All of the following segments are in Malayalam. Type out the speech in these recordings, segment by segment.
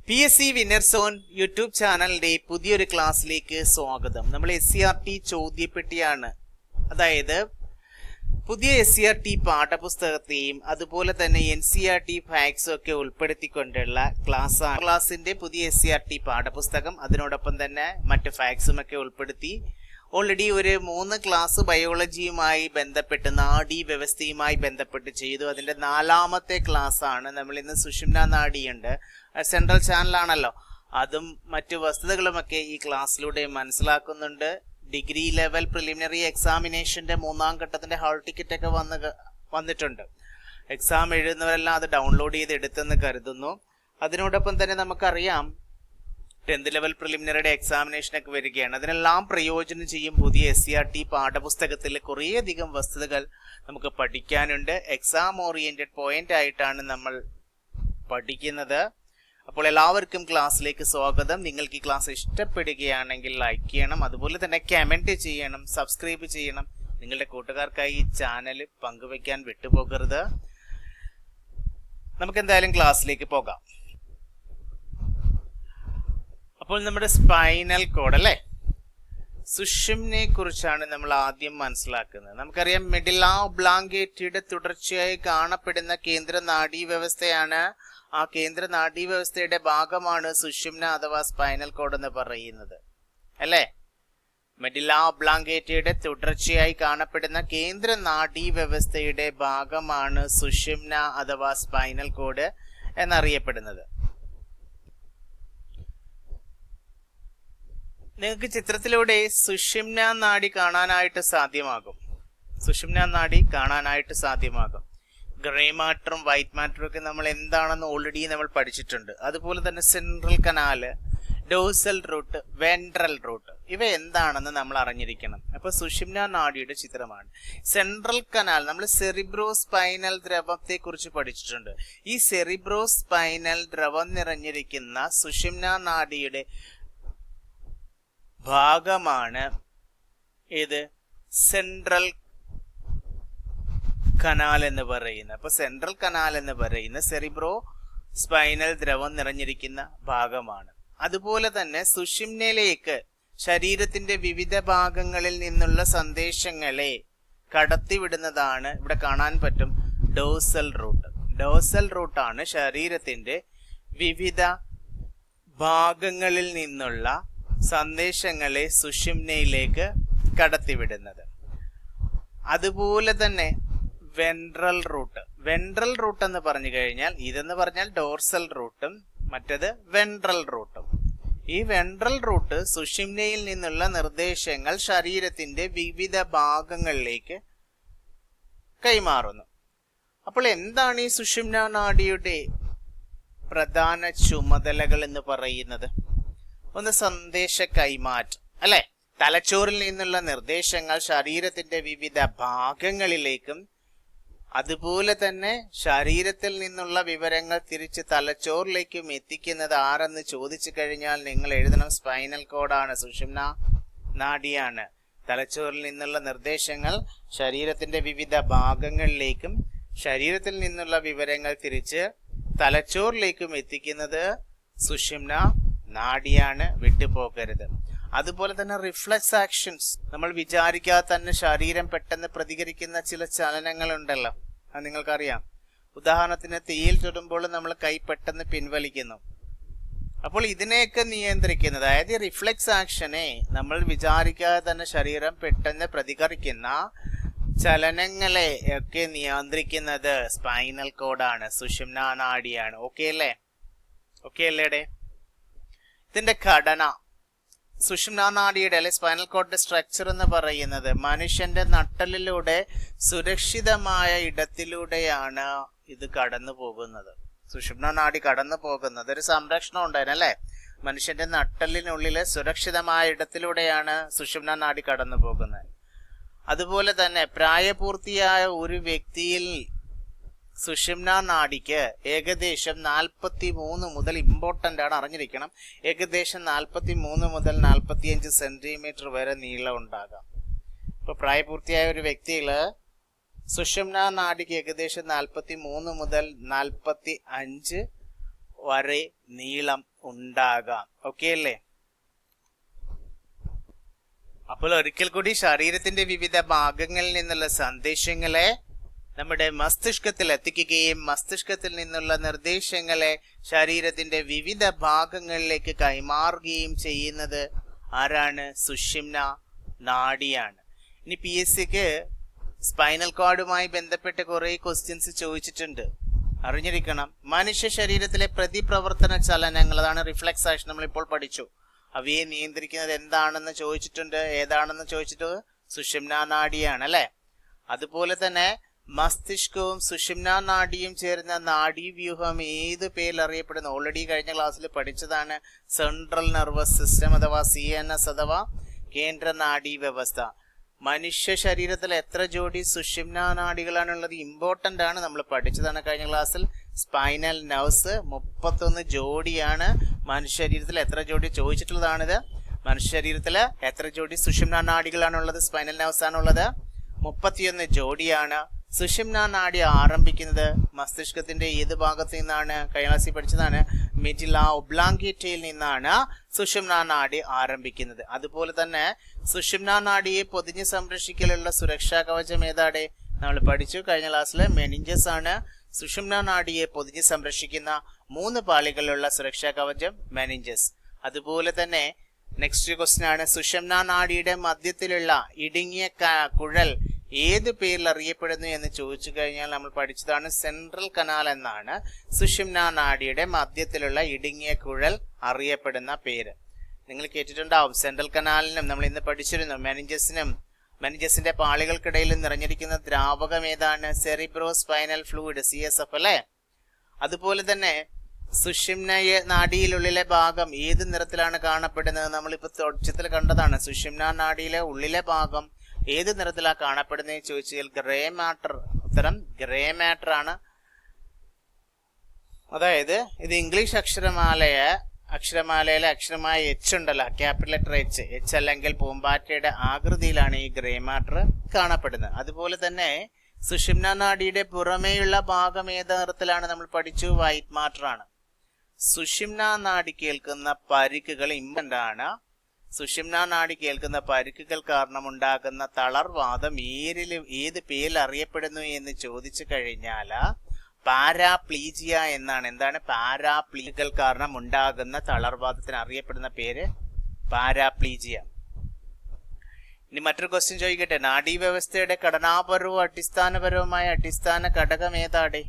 PSC Winner Zone യൂട്യൂബ് ചാനലിന്റെ പുതിയൊരു ക്ലാസ്സിലേക്ക് സ്വാഗതം. നമ്മൾ SCRT ചോദ്യപ്പെട്ടിയാണ്, അതായത് പുതിയ SCRT പാഠപുസ്തകത്തെയും അതുപോലെ തന്നെ NCERT ഫാക്ട്സും ഒക്കെ ഉൾപ്പെടുത്തിക്കൊണ്ടുള്ള ക്ലാസ്സാണ്. ക്ലാസ്സിന്റെ പുതിയ SCRT പാഠപുസ്തകം, അതിനോടൊപ്പം തന്നെ മറ്റ് ഫാക്ട്സും ഒക്കെ ഉൾപ്പെടുത്തി ഓൾറെഡി ഒരു 3 ക്ലാസ് ബയോളജിയുമായി ബന്ധപ്പെട്ട് നാഡീ വ്യവസ്ഥയുമായി ബന്ധപ്പെട്ട് ചെയ്തു. അതിൻ്റെ 4ാമത്തെ ക്ലാസ് ആണ്. നമ്മൾ ഇന്ന് സുഷുമ്നാ നാഡിയുണ്ട്, സെൻട്രൽ ചാനലാണല്ലോ, അതും മറ്റു വസ്തുതകളുമൊക്കെ ഈ ക്ലാസ്സിലൂടെ മനസ്സിലാക്കുന്നുണ്ട്. ഡിഗ്രി ലെവൽ പ്രിലിമിനറി എക്സാമിനേഷൻ്റെ 3ാം ഘട്ടത്തിൻ്റെ ഹാൾ ടിക്കറ്റ് ഒക്കെ വന്നിട്ടുണ്ട്. എക്സാം എഴുതുന്നവരെല്ലാം അത് ഡൗൺലോഡ് ചെയ്ത് എടുത്തെന്ന് കരുതുന്നു. അതിനോടൊപ്പം തന്നെ നമുക്കറിയാം 10th ലെവൽ പ്രിലിമിനറിയുടെ എക്സാമിനേഷനൊക്കെ വരികയാണ്. അതിനെല്ലാം പ്രയോജനം ചെയ്യും പുതിയ SCRT പാഠപുസ്തകത്തിൽ കുറേയധികം വസ്തുതകൾ നമുക്ക് പഠിക്കാനുണ്ട്. എക്സാം ഓറിയന്റഡ് പോയിന്റ് ആയിട്ടാണ് നമ്മൾ പഠിക്കുന്നത്. അപ്പോൾ എല്ലാവർക്കും ക്ലാസ്സിലേക്ക് സ്വാഗതം. നിങ്ങൾക്ക് ഈ ക്ലാസ് ഇഷ്ടപ്പെടുകയാണെങ്കിൽ ലൈക്ക് ചെയ്യണം, അതുപോലെ തന്നെ കമന്റ് ചെയ്യണം, സബ്സ്ക്രൈബ് ചെയ്യണം. നിങ്ങളുടെ കൂട്ടുകാർക്കായി ഈ ചാനൽ പങ്കുവയ്ക്കാൻ വിട്ടുപോകരുത്. നമുക്ക് എന്തായാലും ക്ലാസ്സിലേക്ക് പോകാം. അപ്പോൾ നമ്മുടെ സ്പൈനൽ കോഡ് അല്ലേ, സുഷുമ്നയെ കുറിച്ചാണ് നമ്മൾ ആദ്യം മനസ്സിലാക്കുന്നത്. നമുക്കറിയാം മെഡില്ല ഒബ്ലോംഗേറ്റയുടെ തുടർച്ചയായി കാണപ്പെടുന്ന കേന്ദ്ര നാഡീവ്യവസ്ഥയാണ്. ആ കേന്ദ്ര നാഡീവ്യവസ്ഥയുടെ ഭാഗമാണ് സുഷുമ്ന അഥവാ സ്പൈനൽ കോഡ് എന്ന് പറയുന്നത് അല്ലേ. മെഡില്ല ഒബ്ലോംഗേറ്റയുടെ തുടർച്ചയായി കാണപ്പെടുന്ന കേന്ദ്ര നാഡീവ്യവസ്ഥയുടെ ഭാഗമാണ് സുഷുമ്ന അഥവാ സ്പൈനൽ കോഡ് എന്നറിയപ്പെടുന്നത്. നിങ്ങൾക്ക് ചിത്രത്തിലൂടെ സുഷുമ്നാ നാഡി കാണാനായിട്ട് സാധ്യമാകും. ഗ്രേ മാറ്ററും വൈറ്റ് മാറ്ററും ഒക്കെ നമ്മൾ എന്താണെന്ന് ഓൾറെഡി നമ്മൾ പഠിച്ചിട്ടുണ്ട്. അതുപോലെ തന്നെ central canal, dorsal root, ventral root, ഇവ എന്താണെന്ന് നമ്മൾ അറിഞ്ഞിരിക്കണം. അപ്പോൾ സുഷുമ്നാ നാഡിയുടെ ചിത്രമാണ്. സെൻട്രൽ കനാൽ നമ്മൾ സെറിബ്രോ സ്പൈനൽ ദ്രവത്തെ കുറിച്ച് പഠിച്ചിട്ടുണ്ട്. ഈ സെറിബ്രോ സ്പൈനൽ ദ്രവം നിറഞ്ഞിരിക്കുന്ന സുഷുമ്നാ നാഡിയുടെ ഭാഗമാണ് ഇത് സെൻട്രൽ കനാൽ എന്ന് പറയുന്നത്. അപ്പൊ സെൻട്രൽ കനാൽ എന്ന് പറയുന്ന സെറിബ്രോ സ്പൈനൽ ദ്രവം നിറഞ്ഞിരിക്കുന്ന ഭാഗമാണ്. അതുപോലെ തന്നെ സുഷുമ്നയിലേക്ക് ശരീരത്തിന്റെ വിവിധ ഭാഗങ്ങളിൽ നിന്നുള്ള സന്ദേശങ്ങളെ കടത്തിവിടുന്നതാണ്, ഇവിടെ കാണാൻ പറ്റും, ഡോഴ്സൽ റൂട്ട്. ഡോഴ്സൽ റൂട്ടാണ് ശരീരത്തിന്റെ വിവിധ ഭാഗങ്ങളിൽ നിന്നുള്ള സന്ദേശങ്ങളെ സുഷുമ്നയിലേക്ക് കടത്തിവിടുന്നത്. അതുപോലെ തന്നെ വെൻട്രൽ റൂട്ട് എന്ന് പറഞ്ഞു കഴിഞ്ഞാൽ, ഇതെന്ന് പറഞ്ഞാൽ ഡോർസൽ റൂട്ടും മറ്റത് വെൻട്രൽ റൂട്ടും. ഈ വെൻട്രൽ റൂട്ട് സുഷുമ്നയിൽ നിന്നുള്ള നിർദ്ദേശങ്ങൾ ശരീരത്തിന്റെ വിവിധ ഭാഗങ്ങളിലേക്ക് കൈമാറുന്നു. അപ്പോൾ എന്താണ് ഈ സുഷുമ്നാ നാഡിയുടെ പ്രധാന ചുമതലകൾ എന്ന് പറയുന്നത്? ഒന്ന്, സന്ദേശ കൈമാറ്റം അല്ലെ. തലച്ചോറിൽ നിന്നുള്ള നിർദ്ദേശങ്ങൾ ശരീരത്തിന്റെ വിവിധ ഭാഗങ്ങളിലേക്കും അതുപോലെ തന്നെ ശരീരത്തിൽ നിന്നുള്ള വിവരങ്ങൾ തിരിച്ച് തലച്ചോറിലേക്കും എത്തിക്കുന്നത് ആരെന്ന് ചോദിച്ചു കഴിഞ്ഞാൽ നിങ്ങൾ എഴുതണം, സ്പൈനൽ കോഡാണ്, സുഷുമ്നാ നാഡിയാണ്. തലച്ചോറിൽ നിന്നുള്ള നിർദ്ദേശങ്ങൾ ശരീരത്തിന്റെ വിവിധ ഭാഗങ്ങളിലേക്കും ശരീരത്തിൽ നിന്നുള്ള വിവരങ്ങൾ തിരിച്ച് തലച്ചോറിലേക്കും എത്തിക്കുന്നത് സുഷുമ്നാ നാഡിയാണ്, വിട്ടുപോകരുത്. അതുപോലെ തന്നെ റിഫ്ലക്സ് ആക്ഷൻസ്, നമ്മൾ വിചാരിക്കാതെ തന്നെ ശരീരം പെട്ടെന്ന് പ്രതികരിക്കുന്ന ചില ചലനങ്ങൾ ഉണ്ടല്ലോ, അത് നിങ്ങൾക്കറിയാം. ഉദാഹരണത്തിന് തീയിൽ തൊടുമ്പോൾ നമ്മൾ കൈ പെട്ടെന്ന് പിൻവലിക്കുന്നു. അപ്പോൾ ഇതിനെയൊക്കെ നിയന്ത്രിക്കുന്നത്, അതായത് റിഫ്ലക്സ് ആക്ഷനെ നമ്മൾ വിചാരിക്കാതെ തന്നെ ശരീരം പെട്ടെന്ന് പ്രതികരിക്കുന്ന ചലനങ്ങളെ ഒക്കെ നിയന്ത്രിക്കുന്നത് സ്പൈനൽ കോഡാണ്, സുഷുമ്നാ നാഡിയാണ്. ഓക്കെ അല്ലേടെ? ഇതിന്റെ ഘടന, സുഷുമ്നാ നാഡിയുടെ അല്ലെ സ്പൈനൽ കോഡിന്റെ സ്ട്രക്ചർ എന്ന് പറയുന്നത് മനുഷ്യന്റെ നട്ടലിലൂടെ സുരക്ഷിതമായ ഇടത്തിലൂടെയാണ് ഇത് കടന്നു പോകുന്നത്. സുഷുമ്നാ നാഡി കടന്നു പോകുന്നത് ഒരു സംരക്ഷണം ഉണ്ടായിരുന്നല്ലേ, മനുഷ്യന്റെ നട്ടലിനുള്ളിലെ സുരക്ഷിതമായ ഇടത്തിലൂടെയാണ് സുഷുമ്നാ നാഡി കടന്നു പോകുന്നത്. അതുപോലെ തന്നെ പ്രായപൂർത്തിയായ ഒരു വ്യക്തിയിൽ സുഷുമ്നാ നാഡിക്ക് ഏകദേശം 43 മുതൽ, ഇമ്പോർട്ടൻ്റ് ആണ് അറിഞ്ഞിരിക്കണം, ഏകദേശം 43 മുതൽ 45 സെന്റിമീറ്റർ വരെ നീളം ഉണ്ടാകാം. ഇപ്പോൾ പ്രായപൂർത്തിയായ ഒരു വ്യക്തിയിൽ സുഷുമ്നാ നാഡിക്ക് ഏകദേശം 43 മുതൽ 45 വരെ നീളം ഉണ്ടാകാം. ഓക്കെ അല്ലേ? അപ്പോൾ ഒരിക്കൽ കൂടി, ശരീരത്തിന്റെ വിവിധ ഭാഗങ്ങളിൽ നിന്നുള്ള സന്ദേശങ്ങളെ നമ്മുടെ മസ്തിഷ്കത്തിൽ എത്തിക്കുകയും മസ്തിഷ്കത്തിൽ നിന്നുള്ള നിർദ്ദേശങ്ങളെ ശരീരത്തിന്റെ വിവിധ ഭാഗങ്ങളിലേക്ക് കൈമാറുകയും ചെയ്യുന്നത് ആരാണ്? സുഷുമ്ന നാഡിയാണ്. ഇനി PSCക്ക് സ്പൈനൽ കോഡുമായി ബന്ധപ്പെട്ട് കുറെ ക്വസ്റ്റ്യൻസ് ചോദിച്ചിട്ടുണ്ട്, അറിഞ്ഞിരിക്കണം. മനുഷ്യ ശരീരത്തിലെ പ്രതിപ്രവർത്തന ചലനങ്ങൾ, അതാണ് റിഫ്ലെക്സ് ആക്ഷൻ, നമ്മളിപ്പോൾ പഠിച്ചു. അവയെ നിയന്ത്രിക്കുന്നത് എന്താണെന്ന് ചോദിച്ചിട്ടുണ്ട്. ഏതാണെന്ന് ചോദിച്ചിട്ട് സുഷുമ്ന നാഡിയാണ് അല്ലെ. അതുപോലെ തന്നെ മസ്തിഷ്കവും സുഷുമ്ന നാഡിയും ചേർന്ന നാഡീവ്യൂഹം ഏത് പേരിൽ അറിയപ്പെടുന്നു? ഓൾറെഡി കഴിഞ്ഞ ക്ലാസ്സിൽ പഠിച്ചതാണ്. സെൻട്രൽ നെർവസ് സിസ്റ്റം അഥവാ CNS അഥവാ കേന്ദ്ര നാഡീ വ്യവസ്ഥ. മനുഷ്യ ശരീരത്തിൽ എത്ര ജോഡി സുഷുമ്ന നാഡികളാണുള്ളത്? ഇമ്പോർട്ടന്റ് ആണ്, നമ്മൾ പഠിച്ചതാണ് കഴിഞ്ഞ ക്ലാസ്സിൽ. Spinal nerves 31 ജോഡിയാണ്. മനുഷ്യ ശരീരത്തിൽ എത്ര ജോഡി ചോദിച്ചിട്ടുള്ളതാണിത്. മനുഷ്യ ശരീരത്തിൽ എത്ര ജോഡി സുഷുമ്ന നാഡികളാണുള്ളത്? സ്പൈനൽ നെർവ്സ് ആണുള്ളത് 31 ജോഡിയാണ്. സുഷുമ്ന നാഡി ആരംഭിക്കുന്നത് മസ്തിഷ്കത്തിന്റെ ഏത് ഭാഗത്ത് നിന്നാണ്? കഴിഞ്ഞ ക്ലാസ്സിൽ പഠിച്ചതാണ്. മെറ്റില ഒബ്ലാങ്കേറ്റയിൽ നിന്നാണ് സുഷുമ്ന നാഡി ആരംഭിക്കുന്നത്. അതുപോലെ തന്നെ സുഷുമ്ന നാഡിയെ പൊതിഞ്ഞ് സംരക്ഷിക്കലുള്ള സുരക്ഷാ കവചം ഏതാണ്? നമ്മൾ പഠിച്ചു കഴിഞ്ഞ ക്ലാസ്സിൽ. മെനിഞ്ചസ് ആണ് സുഷുമ്ന നാഡിയെ പൊതിഞ്ഞ് സംരക്ഷിക്കുന്ന 3 പാളികളുള്ള സുരക്ഷാ കവചം മെനിഞ്ചസ്. അതുപോലെ തന്നെ നെക്സ്റ്റ് ക്വസ്റ്റ്യൻ ആണ്, സുഷുമ്ന നാഡിയുടെ മധ്യത്തിലുള്ള ഇടുങ്ങിയ കുഴൽ ഏത് പേരിൽ അറിയപ്പെടുന്നു എന്ന് ചോദിച്ചു കഴിഞ്ഞാൽ നമ്മൾ പഠിച്ചതാണ്. സെൻട്രൽ കനാൽ എന്നാണ് സുഷുമ്ന നാഡിയുടെ മധ്യത്തിലുള്ള ഇടുങ്ങിയ കുഴൽ അറിയപ്പെടുന്ന പേര്. നിങ്ങൾ കേട്ടിട്ടുണ്ടാവും. സെൻട്രൽ കനാലിനും നമ്മൾ ഇന്ന് പഠിച്ചിരുന്നു. മെനിഞ്ചസിന്റെ പാളികൾക്കിടയിൽ നിറഞ്ഞിരിക്കുന്ന ദ്രാവകം ഏതാണ്? സെറിബ്രോ സ്പൈനൽ ഫ്ലൂയിഡ്, CSF അല്ലെ. അതുപോലെ തന്നെ സുഷുമ്ന നാഡിയിലുള്ളിലെ ഭാഗം ഏത് നിറത്തിലാണ് കാണപ്പെടുന്നത്? നമ്മളിപ്പോ തുടക്കത്തിൽ കണ്ടതാണ്. സുഷുമ്ന നാഡിയിലെ ഉള്ളിലെ ഭാഗം ഏത് നിറത്തിലാണ് കാണപ്പെടുന്നത് ചോദിച്ചാൽ ഗ്രേ മാറ്റർ. ഉത്തരം ഗ്രേ മാറ്റർ ആണ്. അതായത് ഇത് ഇംഗ്ലീഷ് അക്ഷരമാലയിലെ അക്ഷരമായ H ഉണ്ടല്ലോ, ക്യാപിറ്റൽ ലെറ്റർ H അല്ലെങ്കിൽ പൂമ്പാറ്റയുടെ ആകൃതിയിലാണ് ഈ ഗ്രേ മാറ്റർ കാണപ്പെടുന്നത്. അതുപോലെ തന്നെ സുഷുമ്ന നാഡിയുടെ പുറമേയുള്ള ഭാഗം ഏത് നിറത്തിലാണ്? നമ്മൾ പഠിച്ചു, വൈറ്റ് മാറ്റർ ആണ്. സുഷുമ്ന നാഡി കേൾക്കുന്ന പരിക്കുകൾ ഇമ്പോർട്ടന്റ് ആണ്. സുഷുമ്ന നാഡി കേൾക്കുന്ന പരിക്കുകൾ കാരണം ഉണ്ടാകുന്ന തളർവാദം ഏത് പേരിൽ അറിയപ്പെടുന്നു എന്ന് ചോദിച്ചു കഴിഞ്ഞാൽ പാരാപ്ലീജിയ എന്നാണ്. എന്താണ്? പാരാപ്ലീജികൾ കാരണം ഉണ്ടാകുന്ന തളർവാദത്തിന് അറിയപ്പെടുന്ന പേര് പാരാപ്ലീജിയ. ഇനി മറ്റൊരു ക്വസ്റ്റ്യൻ ചോദിക്കട്ടെ. നാഡീവ്യവസ്ഥയുടെ ഘടനാപരവും അടിസ്ഥാനപരവുമായ അടിസ്ഥാന ഘടകം ഏതാണ്?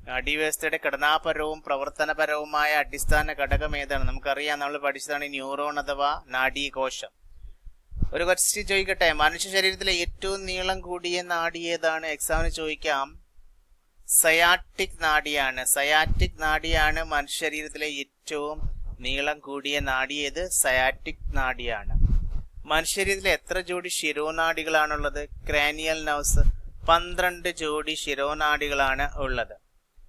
നാഡീവ്യവസ്ഥയുടെ ഘടനാപരവും പ്രവർത്തനപരവുമായ അടിസ്ഥാന ഘടകം ഏതാണ്? നമുക്കറിയാം, നമ്മൾ പഠിച്ചതാണ് ന്യൂറോൺ അഥവാ നാഡീകോശം. ഒരു ക്വസ്റ്റ്യൻ ചോദിക്കട്ടെ. മനുഷ്യ ശരീരത്തിലെ ഏറ്റവും നീളം കൂടിയ നാഡി ഏതാണ്? എക്സാമിന് ചോദിക്കാം. സയാറ്റിക് നാഡിയാണ്. സയാറ്റിക് നാഡിയാണ് മനുഷ്യ ശരീരത്തിലെ ഏറ്റവും നീളം കൂടിയ നാഡി. ഏത്? സയാറ്റിക് നാഡിയാണ്. മനുഷ്യ ശരീരത്തിലെ എത്ര ജോഡി ശിരോനാഡികളാണുള്ളത്? ക്രാനിയൽ നെർവ്സ് 12 ജോഡി ശിരോനാഡികളാണ് ഉള്ളത്.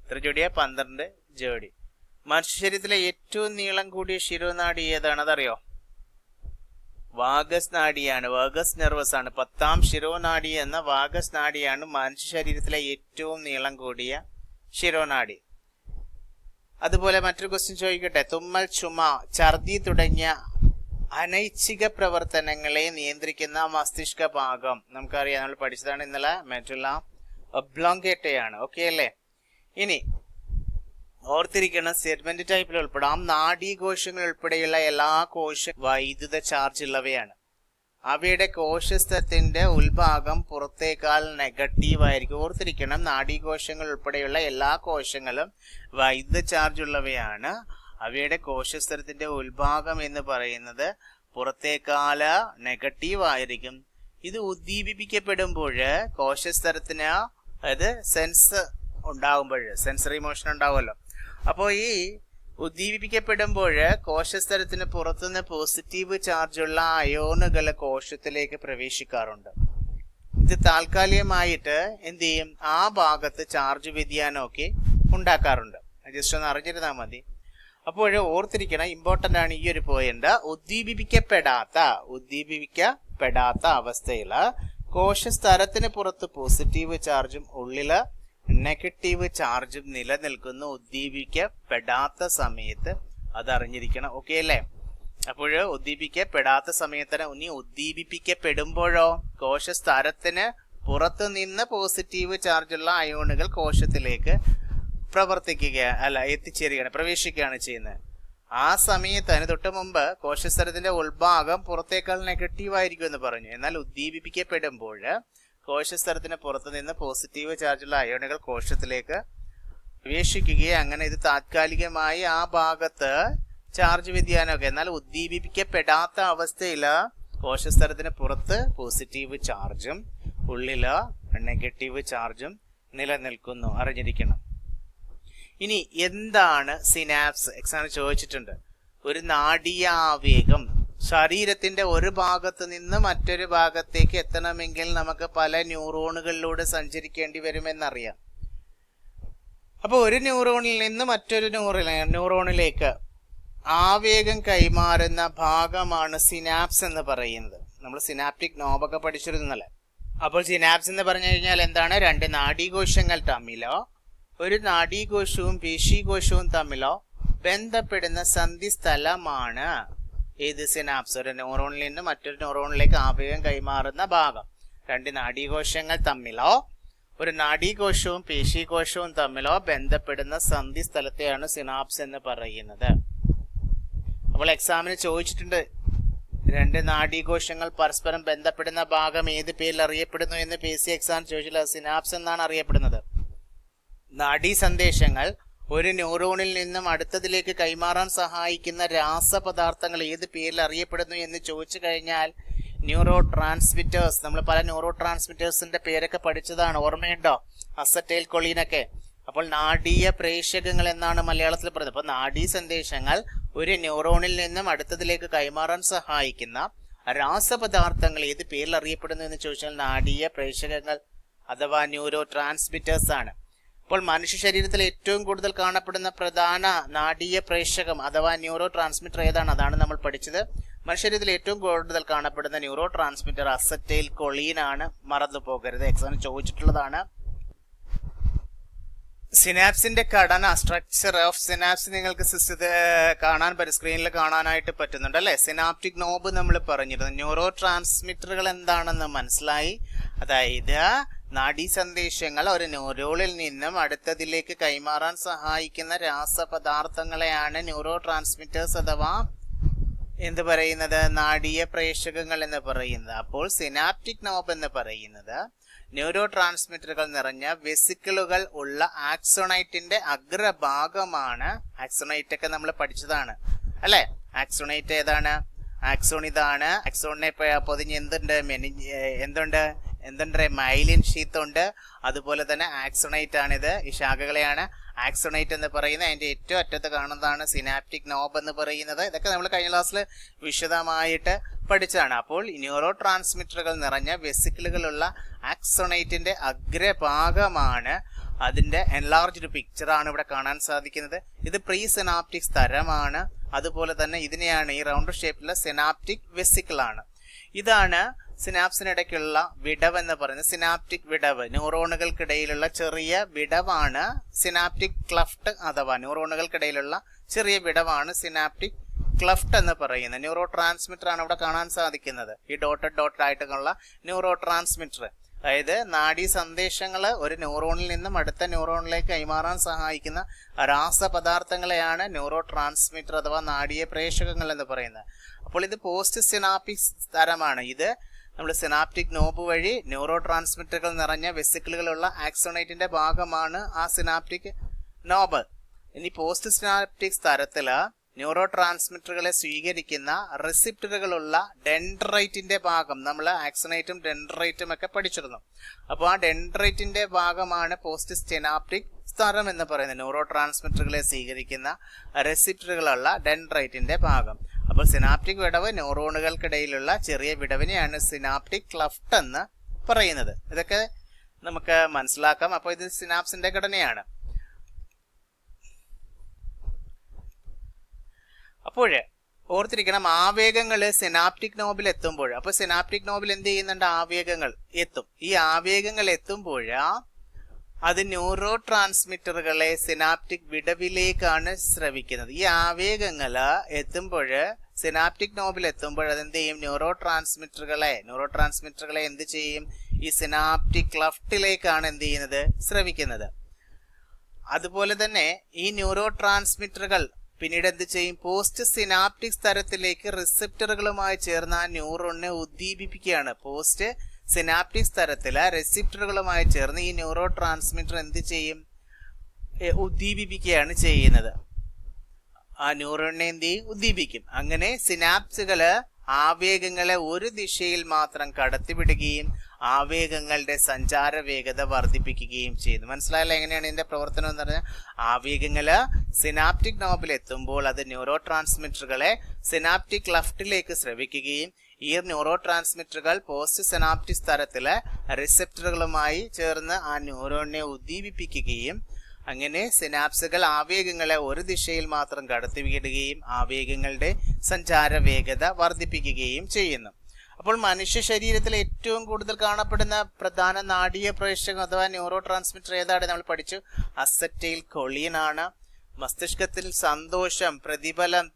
എത്ര ജോഡിയാ? 12 ജോഡി. മനുഷ്യ ശരീരത്തിലെ ഏറ്റവും നീളം കൂടിയ ശിരോനാഡി ഏതാണ്? അതറിയോ? വാഗസ് നാഡിയാണ്. വാഗസ് നെർവസ് ആണ്. 10ാം ശിരോനാഡി എന്ന വാഗസ് നാഡിയാണ് മനുഷ്യ ശരീരത്തിലെ ഏറ്റവും നീളം കൂടിയ ശിരോനാഡി. അതുപോലെ മറ്റൊരു ക്വസ്റ്റ്യൻ ചോദിക്കട്ടെ. തുമ്മൽ, ചുമ, ഛർദി തുടങ്ങിയ അനൈച്ഛിക പ്രവർത്തനങ്ങളെ നിയന്ത്രിക്കുന്ന മസ്തിഷ്ക ഭാഗം നമുക്കറിയാം, നമ്മൾ പഠിച്ചതാണ് ഇന്നലെ. മെഡുല ഒബ്ലോങ്കേറ്റയാണ്. ഓക്കെ അല്ലേ? ഇനി ഓർത്തിരിക്കണം, സ്റ്റേറ്റ്മെന്റ് ടൈപ്പിൽ ഉൾപ്പെടാം. നാഡീകോശങ്ങൾ ഉൾപ്പെടെയുള്ള എല്ലാ കോശ വൈദ്യുത ചാർജ് ഉള്ളവയാണ്. അവയുടെ കോശസ്ഥത്തിന്റെ ഉൾഭാഗം പുറത്തേക്കാൾ നെഗറ്റീവ് ആയിരിക്കും. ഓർത്തിരിക്കണം, നാഡീകോശങ്ങൾ ഉൾപ്പെടെയുള്ള എല്ലാ കോശങ്ങളും വൈദ്യുത ചാർജ് ഉള്ളവയാണ്. അവയുടെ കോശസ്ഥലത്തിന്റെ ഉൾഭാഗം എന്ന് പറയുന്നത് പുറത്തേക്കാൾ നെഗറ്റീവ് ആയിരിക്കും. ഇത് ഉദ്ദീപിപ്പിക്കപ്പെടുമ്പോൾ കോശസ്ഥലത്തിന്, അതായത് സെൻസ് ഉണ്ടാകുമ്പോൾ, സെൻസറി മോഷൻ ഉണ്ടാവുമല്ലോ. അപ്പോൾ ഈ ഉദ്ദീപിപ്പിക്കപ്പെടുമ്പോൾ കോശസ്ഥലത്തിന് പുറത്തുനിന്ന് പോസിറ്റീവ് ചാർജുള്ള അയോണുകൾ കോശത്തിലേക്ക് പ്രവേശിക്കാറുണ്ട്. ഇത് താൽക്കാലികമായിട്ട് എന്ത് ചെയ്യും? ആ ഭാഗത്ത് ചാർജ് വ്യതിയാനമൊക്കെ ഉണ്ടാക്കാറുണ്ട്. ജസ്റ്റ് ഒന്ന് അറിഞ്ഞിരുന്നാൽ മതി. അപ്പോൾ ഓർത്തിരിക്കണം, ഇമ്പോർട്ടന്റ് ആണ് ഈ ഒരു പോയിന്റ്. ഉദ്ദീപിപ്പിക്കപ്പെടാത്ത അവസ്ഥയിൽ കോശസ്ഥലത്തിന് പുറത്ത് പോസിറ്റീവ് ചാർജും ഉള്ളില് നെഗറ്റീവ് ചാർജും നിലനിൽക്കുന്നു ഉദ്ദീപിക്കപ്പെടാത്ത സമയത്ത്. അതറിഞ്ഞിരിക്കണം. ഓക്കെ അല്ലേ? അപ്പോൾ ഉദ്ദീപിക്കപ്പെടാത്ത സമയത്തിന് ഇനി ഉദ്ദീപിപ്പിക്കപ്പെടുമ്പോഴോ കോശസ്തരത്തിന് പുറത്തു നിന്ന് പോസിറ്റീവ് ചാർജുള്ള അയോണുകൾ കോശത്തിലേക്ക് പ്രവേശിക്കുകയാണ് ചെയ്യുന്നത്. ആ സമയത്ത് അതിന് തൊട്ട് മുമ്പ് കോശസ്തരത്തിന്റെ ഉൾഭാഗം പുറത്തേക്കാൾ നെഗറ്റീവ് ആയിരിക്കും എന്ന് പറഞ്ഞു. എന്നാൽ ഉദ്ദീപിപ്പിക്കപ്പെടുമ്പോൾ കോശസ്തരത്തിന് പുറത്തു നിന്ന് പോസിറ്റീവ് ചാർജുള്ള അയോണുകൾ കോശത്തിലേക്ക് പ്രവേശിക്കുകയും അങ്ങനെ ഇത് താത്കാലികമായി ആ ഭാഗത്ത് ചാർജ് വ്യതിയാനമൊക്കെ. എന്നാൽ ഉദ്ദീപിപ്പിക്കപ്പെടാത്ത അവസ്ഥയിൽ കോശസ്തരത്തിന് പുറത്ത് പോസിറ്റീവ് ചാർജും ഉള്ളില് നെഗറ്റീവ് ചാർജും നിലനിൽക്കുന്നു. അറിഞ്ഞിരിക്കണം. ഇനി എന്താണ് സിനാപ്സ്? എക്സാമിന് ചോദിച്ചിട്ടുണ്ട്. ഒരു നാഡീയാവേഗം ശരീരത്തിന്റെ ഒരു ഭാഗത്ത് നിന്ന് മറ്റൊരു ഭാഗത്തേക്ക് എത്തണമെങ്കിൽ നമുക്ക് പല ന്യൂറോണുകളിലൂടെ സഞ്ചരിക്കേണ്ടി വരുമെന്നറിയാം. അപ്പോൾ ഒരു ന്യൂറോണിൽ നിന്ന് മറ്റൊരു ന്യൂറോണിലേക്ക് ആവേഗം കൈമാറുന്ന ഭാഗമാണ് സിനാപ്സ് എന്ന് പറയുന്നത്. നമ്മൾ സിനാപ്റ്റിക് നോബൊക്കെ പഠിച്ചിരുന്നല്ലേ. അപ്പോൾ സിനാപ്സ് എന്ന് പറഞ്ഞു കഴിഞ്ഞാൽ എന്താണ്? രണ്ട് നാഡീകോശങ്ങൾ തമ്മിലോ ഒരു നാഡീകോശവും പേശീകോശവും തമ്മിലോ ബന്ധപ്പെടുന്ന സന്ധി സ്ഥലമാണ് ഏത്? സിനാപ്സ്. ഒരു ന്യൂറോണിൽ നിന്ന് മറ്റൊരു ന്യൂറോണിലേക്ക് ആവേഗം കൈമാറുന്ന ഭാഗം. രണ്ട് നാഡീകോശങ്ങൾ തമ്മിലോ ഒരു നാഡീകോശവും പേശീകോശവും തമ്മിലോ ബന്ധപ്പെടുന്ന സന്ധി സ്ഥലത്തെയാണ് സിനാപ്സ് എന്ന് പറയുന്നത്. അപ്പോൾ എക്സാമിന് ചോദിച്ചിട്ടുണ്ട്, രണ്ട് നാഡീകോശങ്ങൾ പരസ്പരം ബന്ധപ്പെടുന്ന ഭാഗം ഏത് പേരിൽ അറിയപ്പെടുന്നു എന്ന് PC എക്സാം ചോദിച്ചില്ല. സിനാപ്സ് എന്നാണ് അറിയപ്പെടുന്നത്. നാഡീ സന്ദേശങ്ങൾ ഒരു ന്യൂറോണിൽ നിന്നും അടുത്തതിലേക്ക് കൈമാറാൻ സഹായിക്കുന്ന രാസപദാർത്ഥങ്ങൾ ഏത് പേരിൽ അറിയപ്പെടുന്നു എന്ന് ചോദിച്ചു കഴിഞ്ഞാൽ ന്യൂറോ ട്രാൻസ്മിറ്റേഴ്സ്. നമ്മൾ പല ന്യൂറോ ട്രാൻസ്മിറ്റേഴ്സിന്റെ പേരൊക്കെ പഠിച്ചതാണ്, ഓർമ്മയുണ്ടോ? അസറ്റൈൽ കൊളീനൊക്കെ. അപ്പോൾ നാഡീയ പ്രേഷകങ്ങൾ എന്നാണ് മലയാളത്തിൽ പറയുന്നത്. അപ്പോൾ നാഡീ സന്ദേശങ്ങൾ ഒരു ന്യൂറോണിൽ നിന്നും അടുത്തതിലേക്ക് കൈമാറാൻ സഹായിക്കുന്ന രാസപദാർത്ഥങ്ങൾ ഏത് പേരിൽ അറിയപ്പെടുന്നു എന്ന് ചോദിച്ചാൽ നാഡീയ പ്രേഷകങ്ങൾ അഥവാ ന്യൂറോ ട്രാൻസ്മിറ്റേഴ്സ് ആണ്. അപ്പോൾ മനുഷ്യ ശരീരത്തിൽ ഏറ്റവും കൂടുതൽ കാണപ്പെടുന്ന പ്രധാന നാഡീയ പ്രേഷകം അഥവാ ന്യൂറോ ട്രാൻസ്മിറ്റർ ഏതാണ്? അതാണ് നമ്മൾ പഠിച്ചത്. മനുഷ്യ ശരീരത്തിൽ ഏറ്റവും കൂടുതൽ കാണപ്പെടുന്ന ന്യൂറോ ട്രാൻസ്മിറ്റർ അസറ്റൈൽ കൊളീൻ ആണ്. മറന്നു പോകരുത്, എക്സാമിന് ചോദിച്ചിട്ടുള്ളതാണ്. സിനാപ്സിന്റെ ഘടന, സ്ട്രക്ചർ ഓഫ് സിനാപ്സ് നിങ്ങൾക്ക് സ്ക്രീനിൽ കാണാനായിട്ട് പറ്റുന്നുണ്ട് അല്ലെ? സിനാപ്റ്റിക് നോബ് നമ്മൾ പറഞ്ഞിരുന്നു. ന്യൂറോ ട്രാൻസ്മിറ്ററുകൾ എന്താണെന്ന് മനസ്സിലായി. അതായത് നാഡീ സന്ദേശങ്ങൾ ഒരു ന്യൂറോണിൽ നിന്നും അടുത്തതിലേക്ക് കൈമാറാൻ സഹായിക്കുന്ന രാസപദാർത്ഥങ്ങളെയാണ് ന്യൂറോ ട്രാൻസ്മിറ്റേഴ്സ് അഥവാ എന്ത് പറയുന്നത്? നാഡീയ പ്രേഷകങ്ങൾ എന്ന് പറയുന്നത്. അപ്പോൾ സിനാപ്റ്റിക് നോബ് എന്ന് പറയുന്നത് ന്യൂറോ ട്രാൻസ്മിറ്ററുകൾ നിറഞ്ഞ വെസിക്കിളുകൾ ഉള്ള ആക്സോണൈറ്റിന്റെ അഗ്രഭാഗമാണ്. ആക്സോണൈറ്റ് ഒക്കെ നമ്മൾ പഠിച്ചതാണ് അല്ലെ? ആക്സോണൈറ്റ് ഏതാണ്? ആക്സോൺ ഇതാണ്. ആക്സോണിനെ പൊതിഞ്ഞ് എന്തുണ്ട്? മൈലിൻ ഷീത്ത് ഉണ്ട്. അതുപോലെ തന്നെ ആക്സോണൈറ്റ് ആണിത്. ഈ ശാഖകളെയാണ് ആക്സോണൈറ്റ് എന്ന് പറയുന്നത്. അതിന്റെ ഏറ്റവും അറ്റത്ത് കാണുന്നതാണ് സിനാപ്റ്റിക് നോബ് എന്ന് പറയുന്നത്. ഇതൊക്കെ നമ്മൾ കഴിഞ്ഞ ക്ലാസ്സിൽ വിശദമായിട്ട് പഠിച്ചതാണ്. അപ്പോൾ ന്യൂറോ ട്രാൻസ്മിറ്ററുകൾ നിറഞ്ഞ വെസിക്കിളുകളുള്ള ആക്സോണൈറ്റിന്റെ അഗ്രഭാഗമാണ്. അതിന്റെ എൻലാർജ്ഡ് പിക്ചറാണ് ഇവിടെ കാണാൻ സാധിക്കുന്നത്. ഇത് പ്രീ സിനാപ്റ്റിക് സ്തരമാണ്. അതുപോലെ തന്നെ ഇതിനെയാണ് ഈ റൗണ്ട് ഷേപ്പിലുള്ള സിനാപ്റ്റിക് വെസിക്കിൾ ആണ്. ഇതാണ് സിനാപ്സിനിടയ്ക്കുള്ള വിടവ് എന്ന് പറയുന്നത്. സിനാപ്റ്റിക് വിടവ്, ന്യൂറോണുകൾക്കിടയിലുള്ള ചെറിയ വിടവാണ് സിനാപ്റ്റിക് ക്ലഫ്റ്റ് അഥവാ ന്യൂറോണുകൾക്കിടയിലുള്ള ചെറിയ വിടവാണ് സിനാപ്റ്റിക് ക്ലഫ്റ്റ് എന്ന് പറയുന്നത്. ന്യൂറോ ട്രാൻസ്മിറ്റർ ആണ് ഇവിടെ കാണാൻ സാധിക്കുന്നത്. ഈ ഡോട്ട് ആയിട്ടുള്ള ന്യൂറോ ട്രാൻസ്മിറ്റർ, അതായത് നാഡീ സന്ദേശങ്ങൾ ഒരു ന്യൂറോണിൽ നിന്നും അടുത്ത ന്യൂറോണിലേക്ക് കൈമാറാൻ സഹായിക്കുന്ന രാസപദാർത്ഥങ്ങളെയാണ് ന്യൂറോ ട്രാൻസ്മിറ്റർ അഥവാ നാഡീയ പ്രേഷകങ്ങൾ എന്ന് പറയുന്നത്. അപ്പോൾ ഇത് പോസ്റ്റ് സിനാപ്റ്റിക് സ്തരമാണ്. ഇത് നമ്മൾ സിനാപ്റ്റിക് നോബ് വഴി ന്യൂറോ ട്രാൻസ്മിറ്ററുകൾ നിറഞ്ഞ വെസിക്കിളുകളുള്ള ആക്സോണൈറ്റിന്റെ ഭാഗമാണ് ആ സിനാപ്റ്റിക് നോബ്. ഇനി പോസ്റ്റ് സിനാപ്റ്റിക് സ്തരത്തില് ന്യൂറോ ട്രാൻസ്മിറ്ററുകളെ സ്വീകരിക്കുന്ന റിസപ്റ്ററുകളുള്ള ഡെൻഡ്രൈറ്റിന്റെ ഭാഗം, നമ്മൾ ആക്സോണൈറ്റും ഡെൻഡ്രൈറ്റും ഒക്കെ പഠിച്ചിരുന്നു. അപ്പോൾ ആ ഡെൻഡ്രൈറ്റിന്റെ ഭാഗമാണ് പോസ്റ്റ് സിനാപ്റ്റിക് സ്തരം എന്ന് പറയുന്നത്. ന്യൂറോ ട്രാൻസ്മിറ്ററുകളെ സ്വീകരിക്കുന്ന റിസപ്റ്ററുകളുള്ള ഡെൻഡ്രൈറ്റിന്റെ ഭാഗം. അപ്പോൾ സിനാപ്റ്റിക് വിടവ്, ന്യൂറോണുകൾക്കിടയിലുള്ള ചെറിയ വിടവിനെയാണ് സിനാപ്റ്റിക് ക്ലഫ്റ്റ് എന്ന് പറയുന്നത്. ഇതൊക്കെ നമുക്ക് മനസ്സിലാക്കാം. അപ്പോൾ ഇത് സിനാപ്സിന്റെ ഘടനയാണ്. അപ്പോൾ ഓർത്തിരിക്കണം, ആവേഗങ്ങൾ സിനാപ്റ്റിക് നോബിൽ എത്തുമ്പോൾ, അപ്പൊ സിനാപ്റ്റിക് നോബിൽ എന്ത് ചെയ്യുന്നുണ്ട്? ആവേഗങ്ങൾ എത്തും. ഈ ആവേഗങ്ങൾ എത്തുമ്പോൾ അത് ന്യൂറോ ട്രാൻസ്മിറ്ററുകളെ സിനാപ്റ്റിക് വിടവിലേക്കാണ് സ്രവിക്കുന്നത്. ഈ ആവേഗങ്ങൾ എത്തുമ്പോൾ സിനാപ്റ്റിക് നോബിൽ എത്തുമ്പോൾ അതെന്ത് ചെയ്യും? ന്യൂറോ ട്രാൻസ്മിറ്ററുകളെ എന്ത് ചെയ്യും? ഈ സിനാപ്റ്റിക് ക്ലഫ്റ്റിലേക്കാണ് എന്ത് ചെയ്യുന്നത്? സ്രവിക്കുന്നത്. അതുപോലെ തന്നെ ഈ ന്യൂറോ ട്രാൻസ്മിറ്ററുകൾ പിന്നീട് എന്ത് ചെയ്യും? പോസ്റ്റ് സിനാപ്റ്റിക് സ്തരത്തിലേക്ക് റിസപ്റ്ററുകളുമായി ചേർന്ന് ആ ന്യൂറോണിനെ ഉദ്ദീപിപ്പിക്കുകയാണ്. പോസ്റ്റ് സിനാപ്റ്റിക് സ്തരത്തില് റിസപ്റ്ററുകളുമായി ചേർന്ന് ഈ ന്യൂറോ ട്രാൻസ്മിറ്റർ എന്ത് ചെയ്യും? ഉദ്ദീപിപ്പിക്കുകയാണ് ചെയ്യുന്നത്. ആ ന്യൂറോണിനെ എന്ത് ചെയ്യും? ഉദ്ദീപിക്കും. അങ്ങനെ സിനാപ്സുകള് ആവേഗങ്ങളെ ഒരു ദിശയിൽ മാത്രം കടത്തിവിടുകയും ആവേഗങ്ങളുടെ സഞ്ചാര വേഗത വർദ്ധിപ്പിക്കുകയും ചെയ്യുന്നു. മനസ്സിലായല്ലോ എങ്ങനെയാണ് ഇതിന്റെ പ്രവർത്തനം എന്ന് പറഞ്ഞാൽ? ആവേഗങ്ങള് സിനാപ്റ്റിക് നോബിൽ എത്തുമ്പോൾ അത് ന്യൂറോ ട്രാൻസ്മിറ്ററുകളെ സിനാപ്റ്റിക് ക്ലഫ്റ്റിലേക്ക് സ്രവിക്കുകയും ഈ ന്യൂറോ ട്രാൻസ്മിറ്ററുകൾ പോസ്റ്റ് സിനാപ്റ്റിക് സ്തരത്തിലെ റിസപ്റ്ററുകളുമായി ചേർന്ന് ആ ന്യൂറോണിനെ ഉദ്ദീപിപ്പിക്കുകയും അങ്ങനെ സിനാപ്സുകൾ ആവേഗങ്ങളെ ഒരു ദിശയിൽ മാത്രം കടത്തിവിടുകയും ആവേഗങ്ങളുടെ സഞ്ചാര വേഗത വർദ്ധിപ്പിക്കുകയും ചെയ്യുന്നു. അപ്പോൾ മനുഷ്യ ശരീരത്തിൽ ഏറ്റവും കൂടുതൽ കാണപ്പെടുന്ന പ്രധാന നാഡീയ പ്രേഷകം അഥവാ ന്യൂറോ ട്രാൻസ്മിറ്റർ ഏതാണ്? നമ്മൾ പഠിച്ചു, അസറ്റൈൽ കൊളിൻ ആണ്. മസ്തിഷ്കത്തിൽ സന്തോഷം, പ്രതിഫലം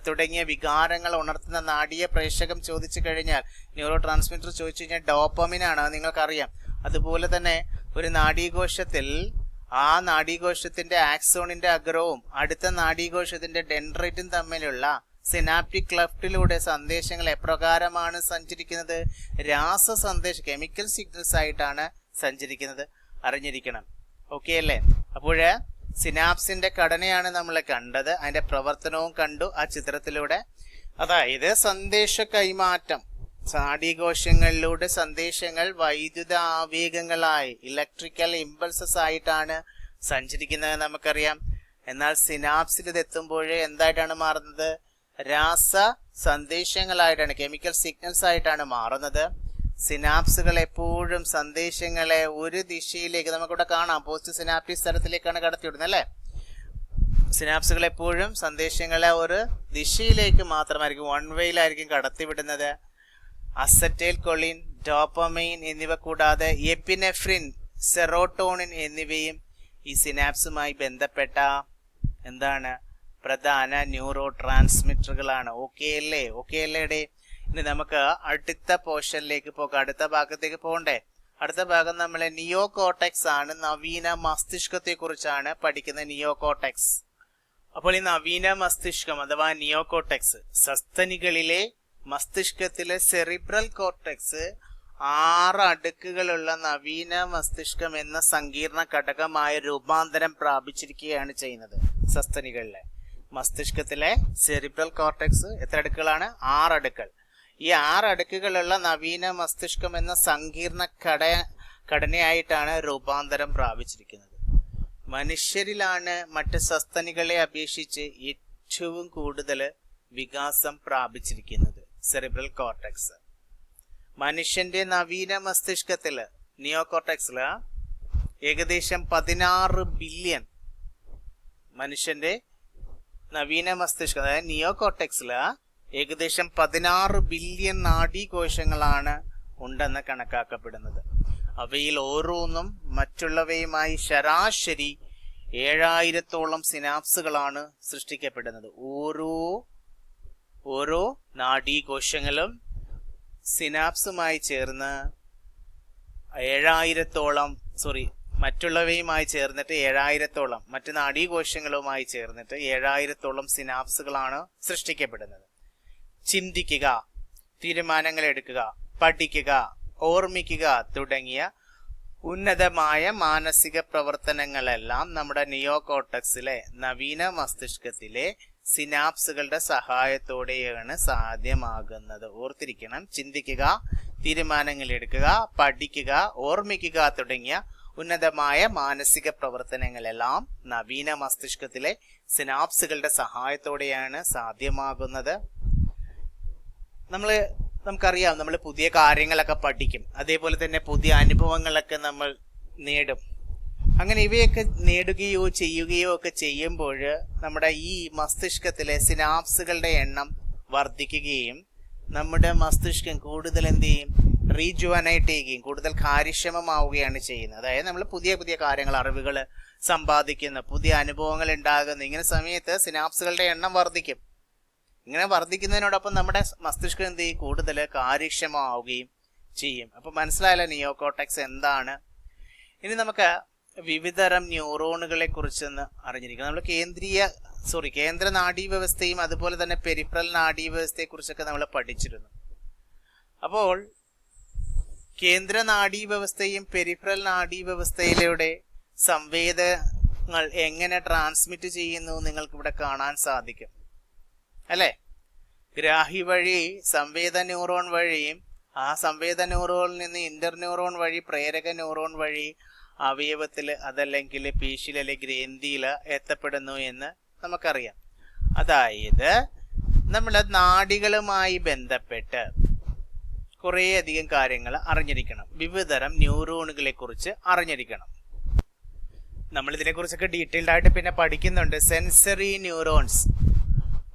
തുടങ്ങിയ വികാരങ്ങൾ ഉണർത്തുന്ന നാഡീയ പ്രേഷകം ചോദിച്ചു കഴിഞ്ഞാൽ, ന്യൂറോ ട്രാൻസ്മിറ്റർ ചോദിച്ചു കഴിഞ്ഞാൽ ഡോപ്പമിൻ ആണ്. അത് നിങ്ങൾക്കറിയാം. അതുപോലെ തന്നെ ഒരു നാഡീകോശത്തിൽ ആ നാഡീകോശത്തിന്റെ ആക്സോണിന്റെ അഗ്രവും അടുത്ത നാഡീകോശത്തിന്റെ ഡെൻഡ്രൈറ്റും തമ്മിലുള്ള സിനാപ്റ്റിക് ക്ലഫ്റ്റിലൂടെ സന്ദേശങ്ങൾ എപ്രകാരമാണ് സഞ്ചരിക്കുന്നത്? രാസ സന്ദേശം, കെമിക്കൽ സിഗ്നൽസ് ആയിട്ടാണ് സഞ്ചരിക്കുന്നത്. അറിഞ്ഞിരിക്കണം. ഓക്കെ അല്ലേ? അപ്പോഴ് സിനാപ്സിന്റെ ഘടനയാണ് നമ്മൾ കണ്ടത്, അതിന്റെ പ്രവർത്തനവും കണ്ടു ആ ചിത്രത്തിലൂടെ. അതായത് സന്ദേശ കൈമാറ്റം, നാഡീകോശങ്ങളിലൂടെ സന്ദേശങ്ങൾ വൈദ്യുത ആവേഗങ്ങളായി ഇലക്ട്രിക്കൽ ഇമ്പൾസസ് ആയിട്ടാണ് സഞ്ചരിക്കുന്നത് നമുക്കറിയാം. എന്നാൽ സിനാപ്സിൽ ഇത് എത്തുമ്പോഴേ എന്തായിട്ടാണ് മാറുന്നത്? രാസ സന്ദേശങ്ങളായിട്ടാണ്, കെമിക്കൽ സിഗ്നൽസ് ആയിട്ടാണ് മാറുന്നത്. സിനാപ്സുകൾ എപ്പോഴും സന്ദേശങ്ങളെ ഒരു ദിശയിലേക്ക്, നമുക്കിവിടെ കാണാം, പോസ്റ്റ് സിനാപ്റ്റിക് സ്ഥലത്തിലേക്കാണ് കടത്തിവിടുന്നത് അല്ലേ? സിനാപ്സുകൾ എപ്പോഴും സന്ദേശങ്ങളെ ഒരു ദിശയിലേക്ക് മാത്രമായിരിക്കും, വൺ വേയിലായിരിക്കും കടത്തിവിടുന്നത്. അസറ്റൈൽ കൊളിൻ, ഡോപ്പമൈൻ എന്നിവ കൂടാതെ എപ്പിനെഫ്രിൻ, സെറോട്ടോണിൻ എന്നിവയും ഈ സിനാപ്സുമായി ബന്ധപ്പെട്ട എന്താണ്? പ്രധാന ന്യൂറോ ട്രാൻസ്മിറ്ററുകളാണ്. ഓക്കെ അല്ലേ? ഓക്കെ അല്ലേടേ? ഇനി നമുക്ക് അടുത്ത പോർഷനിലേക്ക് പോകാം. അടുത്ത ഭാഗത്തേക്ക് പോകണ്ടേ? അടുത്ത ഭാഗം നമ്മളെ നിയോ കോർട്ടെക്സ് ആണ്. നവീന മസ്തിഷ്കത്തെ കുറിച്ചാണ് പഠിക്കുന്നത്. നിയോ കോർട്ടെക്സ്. അപ്പോൾ ഈ നവീന മസ്തിഷ്കം അഥവാ നിയോ കോർട്ടെക്സ് സസ്തനികളിലെ മസ്തിഷ്കത്തിലെ സെറിബ്രൽ കോർട്ടെക്സ് 6 അടുക്കുകളുള്ള നവീന മസ്തിഷ്കം എന്ന സങ്കീർണ ഘടകമായ രൂപാന്തരം പ്രാപിച്ചിരിക്കുകയാണ് ചെയ്യുന്നത്. സസ്തനികളിലെ മസ്തിഷ്കത്തിലെ സെറിബ്രൽ കോർട്ടെക്സ് എത്ര അടുക്കുകളാണ്? 6 അടുക്കൾ. ഈ 6 അടുക്കുകളുള്ള നവീന മസ്തിഷ്കം എന്ന സങ്കീർണ ഘടനയായിട്ടാണ് രൂപാന്തരം പ്രാപിച്ചിരിക്കുന്നത്. മനുഷ്യരിലാണ് മറ്റ് സസ്തനികളെ അപേക്ഷിച്ച് ഏറ്റവും കൂടുതൽ വികാസം പ്രാപിച്ചിരിക്കുന്നത് സെറിബ്രൽ കോർട്ടെക്സ്. മനുഷ്യന്റെ നവീന മസ്തിഷ്കത്തില്, നിയോ കോർട്ടെക്സില് ഏകദേശം 16 ബില്യൺ, മനുഷ്യന്റെ നവീന മസ്തിഷ്കം അതായത് നിയോ കോർട്ടെക്സില് ഏകദേശം 16 ബില്യൺ നാഡീകോശങ്ങളാണ് ഉണ്ടെന്ന് കണക്കാക്കപ്പെടുന്നത്. അവയിൽ ഓരോന്നും മറ്റുള്ളവയുമായി ശരാശരി 7000-ഓളം സിനാപ്സുകളാണ് സൃഷ്ടിക്കപ്പെടുന്നത്. ഓരോ നാഡീകോശങ്ങളും സിനാപ്സുമായി ചേർന്ന് 7000-ഓളം മറ്റുള്ളവയുമായി ചേർന്നിട്ട് 7000-ഓളം, മറ്റു നാഡീകോശങ്ങളുമായി ചേർന്നിട്ട് 7000-ഓളം സിനാപ്സുകളാണ് സൃഷ്ടിക്കപ്പെടുന്നത്. ചിന്തിക്കുക, തീരുമാനങ്ങൾ എടുക്കുക, പഠിക്കുക, ഓർമ്മിക്കുക തുടങ്ങിയ ഉന്നതമായ മാനസിക പ്രവർത്തനങ്ങളെല്ലാം നമ്മുടെ നിയോ കോർട്ടെക്സിലെ നവീന മസ്തിഷ്കത്തിലെ സിനാപ്സുകളുടെ സഹായത്തോടെയാണ് സാധ്യമാകുന്നത്. ഓർത്തിരിക്കണം, ചിന്തിക്കുക, തീരുമാനങ്ങൾ എടുക്കുക, പഠിക്കുക, ഓർമ്മിക്കുക തുടങ്ങിയ ഉന്നതമായ മാനസിക പ്രവർത്തനങ്ങളെല്ലാം നവീന മസ്തിഷ്കത്തിലെ സിനാപ്സുകളുടെ സഹായത്തോടെയാണ് സാധ്യമാകുന്നത്. നമുക്കറിയാം, നമ്മൾ പുതിയ കാര്യങ്ങളൊക്കെ പഠിക്കും, അതേപോലെ തന്നെ പുതിയ അനുഭവങ്ങളൊക്കെ നമ്മൾ നേടും. അങ്ങനെ ഇവയൊക്കെ നേടുകയോ ചെയ്യുകയോ ഒക്കെ ചെയ്യുമ്പോൾ നമ്മുടെ ഈ മസ്തിഷ്കത്തിലെ സിനാപ്സുകളുടെ എണ്ണം വർദ്ധിക്കുകയും നമ്മുടെ മസ്തിഷ്കം കൂടുതൽ എന്ത് ചെയ്യും? റീജുവനൈറ്റ് ചെയ്യുകയും കൂടുതൽ കാര്യക്ഷമമാവുകയാണ് ചെയ്യുന്നത്. അതായത് നമ്മൾ പുതിയ പുതിയ കാര്യങ്ങൾ, അറിവുകൾ സമ്പാദിക്കുന്ന, പുതിയ അനുഭവങ്ങൾ ഉണ്ടാകുന്ന ഇങ്ങനെ സമയത്ത് സിനാപ്സുകളുടെ എണ്ണം വർദ്ധിക്കും. ഇങ്ങനെ വർദ്ധിക്കുന്നതിനോടൊപ്പം നമ്മുടെ മസ്തിഷ്കം എന്ത് ചെയ്യും? കൂടുതൽ കാര്യക്ഷമമാവുകയും ചെയ്യും. അപ്പൊ മനസ്സിലായല്ലോ നിയോ കോർട്ടെക്സ് എന്താണ്. ഇനി നമുക്ക് വിവിധതരം ന്യൂറോണുകളെ കുറിച്ചൊന്ന് അറിഞ്ഞിരിക്കണം. നമ്മൾ കേന്ദ്ര നാഡീവ്യവസ്ഥയും അതുപോലെ തന്നെ പെരിഫറൽ നാഡീവ്യവസ്ഥയെ കുറിച്ചൊക്കെ നമ്മൾ പഠിച്ചിരുന്നു. അപ്പോൾ കേന്ദ്ര നാഡീവ്യവസ്ഥയും പെരിഫറൽ നാഡീവ്യവസ്ഥയിലൂടെ സംവേദങ്ങൾ എങ്ങനെ ട്രാൻസ്മിറ്റ് ചെയ്യുന്നു നിങ്ങൾക്ക് ഇവിടെ കാണാൻ സാധിക്കും അല്ലേ? ഗ്രാഹി വഴി സംവേദ ന്യൂറോൺ വഴിയും ആ സംവേദ ന്യൂറോണിൽ നിന്ന് ഇന്റർ ന്യൂറോൺ വഴി പ്രേരക ന്യൂറോൺ വഴി അവയവത്തിൽ അതല്ലെങ്കിൽ പേശിയിൽ അല്ലെങ്കിൽ ഗ്രന്ഥിയിൽ എത്തപ്പെടുന്നു എന്ന് നമുക്കറിയാം. അതായത് നമ്മുടെ നാഡികളുമായി ബന്ധപ്പെട്ട് കുറേയധികം കാര്യങ്ങൾ അറിഞ്ഞിരിക്കണം. വിവിധതരം ന്യൂറോണുകളെ കുറിച്ച് അറിഞ്ഞിരിക്കണം. നമ്മൾ ഇതിനെക്കുറിച്ചൊക്കെ ഡീറ്റെയിൽഡ് ആയിട്ട് പിന്നെ പഠിക്കുന്നുണ്ട്. Sensory neurons.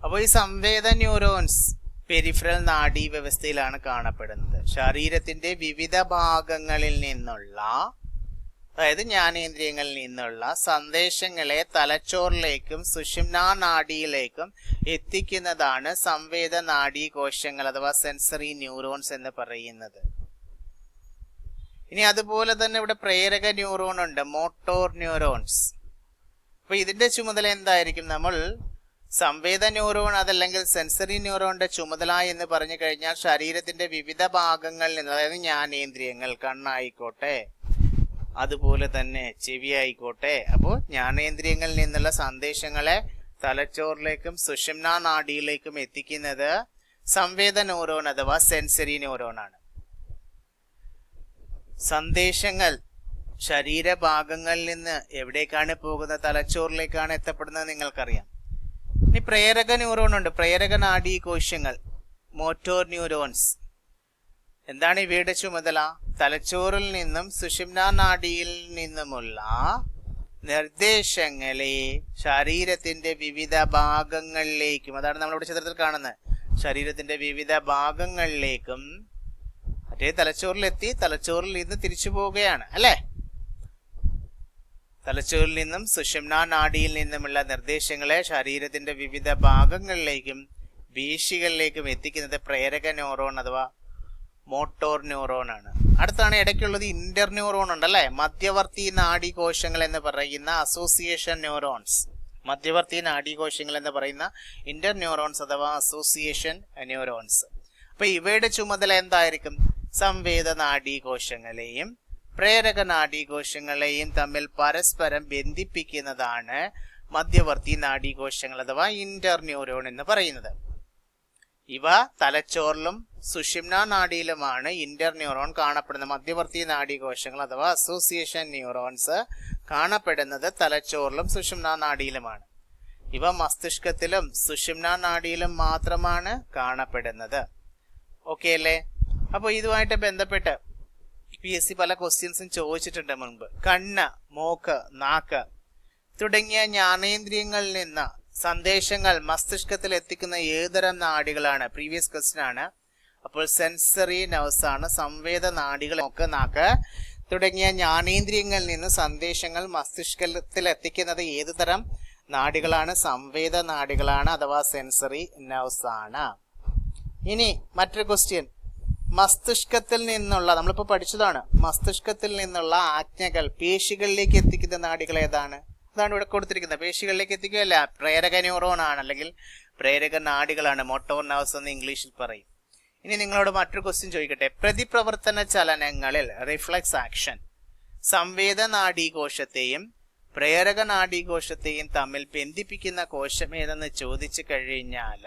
അപ്പോൾ ഈ സംവേദ ന്യൂറോൺസ് പെരിഫറൽ നാഡീ വ്യവസ്ഥയിലാണ് കാണപ്പെടുന്നത്. ശരീരത്തിന്റെ വിവിധ ഭാഗങ്ങളിൽ നിന്നുള്ള, അതായത് ജ്ഞാനേന്ദ്രിയങ്ങളിൽ നിന്നുള്ള സന്ദേശങ്ങളെ തലച്ചോറിലേക്കും സുഷുമ്നാ നാഡിയിലേക്കും എത്തിക്കുന്നതാണ് സംവേദ നാഡീകോശങ്ങൾ അഥവാ സെൻസറി ന്യൂറോൺസ് എന്ന് പറയുന്നത്. ഇനി അതുപോലെ തന്നെ ഇവിടെ പ്രേരക ന്യൂറോൺ ഉണ്ട്, മോട്ടോർ ന്യൂറോൺസ്. അപ്പൊ ഇതിന്റെ ചുമതല എന്തായിരിക്കും? നമ്മൾ സംവേദ ന്യൂറോൺ അതല്ലെങ്കിൽ സെൻസറി ന്യൂറോണിന്റെ ചുമതല എന്ന് പറഞ്ഞു കഴിഞ്ഞാൽ ശരീരത്തിന്റെ വിവിധ ഭാഗങ്ങളിൽ നിന്ന്, അതായത് ജ്ഞാനേന്ദ്രിയങ്ങൾ, കണ്ണായിക്കോട്ടെ അതുപോലെ തന്നെ ചെവി ആയിക്കോട്ടെ, അപ്പോൾ ജ്ഞാനേന്ദ്രിയങ്ങളിൽ നിന്നുള്ള സന്ദേശങ്ങളെ തലച്ചോറിലേക്കും സുഷുമ്നാ നാഡിയിലേക്കും എത്തിക്കുന്നത് സംവേദ ന്യൂറോൺ അഥവാ സെൻസറി ന്യൂറോൺ ആണ്. സന്ദേശങ്ങൾ ശരീരഭാഗങ്ങളിൽ നിന്ന് എവിടേക്കാണ് പോകുന്നത്? തലച്ചോറിലേക്കാണ് എത്തപ്പെടുന്നത് നിങ്ങൾക്കറിയാം. ഇനി പ്രേരക ന്യൂറോൺ ഉണ്ട്, പ്രേരക നാഡീ കോശങ്ങൾ, മോട്ടോർ ന്യൂറോൺസ്. എന്താണ് ഇവയുടെ ചുമതല? തലച്ചോറിൽ നിന്നും സുഷുമ്നാ നാഡിയിൽ നിന്നുമുള്ള നിർദ്ദേശങ്ങളെ ശരീരത്തിന്റെ വിവിധ ഭാഗങ്ങളിലേക്കും, അതാണ് നമ്മളിവിടെ ചിത്രത്തിൽ കാണുന്നത്, ശരീരത്തിന്റെ വിവിധ ഭാഗങ്ങളിലേക്കും, മറ്റേ തലച്ചോറിലെത്തി തലച്ചോറിൽ നിന്ന് തിരിച്ചു പോവുകയാണ് അല്ലേ? തലച്ചോറിൽ നിന്നും സുഷുമ്നാ നാഡിയിൽ നിന്നുമുള്ള നിർദ്ദേശങ്ങളെ ശരീരത്തിന്റെ വിവിധ ഭാഗങ്ങളിലേക്കും പേശികളിലേക്കും എത്തിക്കുന്നത് പ്രേരക ന്യൂറോൺ അഥവാ മോട്ടോർ ന്യൂറോൺ ആണ്. അടുത്താണ് ഇടയ്ക്കുള്ളത് ഇന്റർ ന്യൂറോൺ ഉണ്ടല്ലേ, മധ്യവർത്തി നാഡീകോശങ്ങൾ എന്ന് പറയുന്ന അസോസിയേഷൻ ന്യൂറോൺസ്. മധ്യവർത്തി നാഡീകോശങ്ങൾ എന്ന് പറയുന്ന ഇന്റർ ന്യൂറോൺസ് അഥവാ അസോസിയേഷൻ ന്യൂറോൺസ്. അപ്പൊ ഇവയുടെ ചുമതല എന്തായിരിക്കും? സംവേദ നാഡീകോശങ്ങളെയും പ്രേരക നാഡീകോശങ്ങളെയും തമ്മിൽ പരസ്പരം ബന്ധിപ്പിക്കുന്നതാണ് മധ്യവർത്തി നാഡീകോശങ്ങൾ അഥവാ ഇന്റർ ന്യൂറോൺ എന്ന് പറയുന്നത്. ഇവ തലച്ചോറിലും സുഷുമ്നാ നാഡിയിലുമാണ് ഇന്റർ ന്യൂറോൺ കാണപ്പെടുന്നത്. മധ്യവർത്തി നാഡീകോശങ്ങൾ അഥവാ അസോസിയേഷൻ ന്യൂറോൺസ് കാണപ്പെടുന്നത് തലച്ചോറിലും സുഷുമ്നാ നാഡിയിലുമാണ്. ഇവ മസ്തിഷ്കത്തിലും സുഷുമ്നാ നാഡിയിലും മാത്രമാണ് കാണപ്പെടുന്നത്. ഓക്കെ അല്ലേ? അപ്പോൾ ഇതുമായിട്ട് ബന്ധപ്പെട്ട് PSC പല ക്വസ്റ്റ്യൻസും ചോദിച്ചിട്ടുണ്ട് മുൻപ്. കണ്ണ്, മൂക്ക്, നാക്ക് തുടങ്ങിയ ജ്ഞാനേന്ദ്രിയങ്ങളിൽ നിന്ന് സന്ദേശങ്ങൾ മസ്തിഷ്കത്തിൽ എത്തിക്കുന്ന ഏതുതരം നാഡികളാണ്? പ്രീവിയസ് ക്വസ്റ്റ്യൻ ആണ്. അപ്പോൾ സെൻസറി നെർവ്സ് ആണ്. സംവേദ നാഡികൾ, മൂക്ക്, നാക്ക് തുടങ്ങിയ ജ്ഞാനേന്ദ്രിയങ്ങളിൽ നിന്ന് സന്ദേശങ്ങൾ മസ്തിഷ്കത്തിൽ എത്തിക്കുന്നത് ഏതുതരം നാഡികളാണ്? സംവേദ നാഡികളാണ് അഥവാ സെൻസറി നെർവ്സ് ആണ്. ഇനി മറ്റൊരു ക്വസ്റ്റ്യൻ, മസ്തിഷ്കത്തിൽ നിന്നുള്ള, നമ്മളിപ്പോൾ പഠിച്ചതാണ്, മസ്തിഷ്കത്തിൽ നിന്നുള്ള ആജ്ഞകൾ പേശികളിലേക്ക് എത്തിക്കുന്ന നാഡികൾ ഏതാണ്? അതാണ് ഇവിടെ കൊടുത്തിരിക്കുന്നത്. പേശികളിലേക്ക് എത്തിക്കുകയല്ല, പ്രേരക ന്യൂറോൺ ആണ് അല്ലെങ്കിൽ പ്രേരക നാഡികളാണ്, മോട്ടോർ നെർവ്സ് എന്ന് ഇംഗ്ലീഷിൽ പറയും. ഇനി നിങ്ങളോട് മറ്റൊരു ക്വസ്റ്റ്യൻ ചോദിക്കട്ടെ. പ്രതിപ്രവർത്തന ചലനങ്ങളിൽ റിഫ്ലക്സ് ആക്ഷൻ സംവേദ നാഡീകോശത്തെയും പ്രേരക നാഡീകോശത്തെയും തമ്മിൽ ബന്ധിപ്പിക്കുന്ന കോശം ഏതെന്ന് ചോദിച്ചു കഴിഞ്ഞാൽ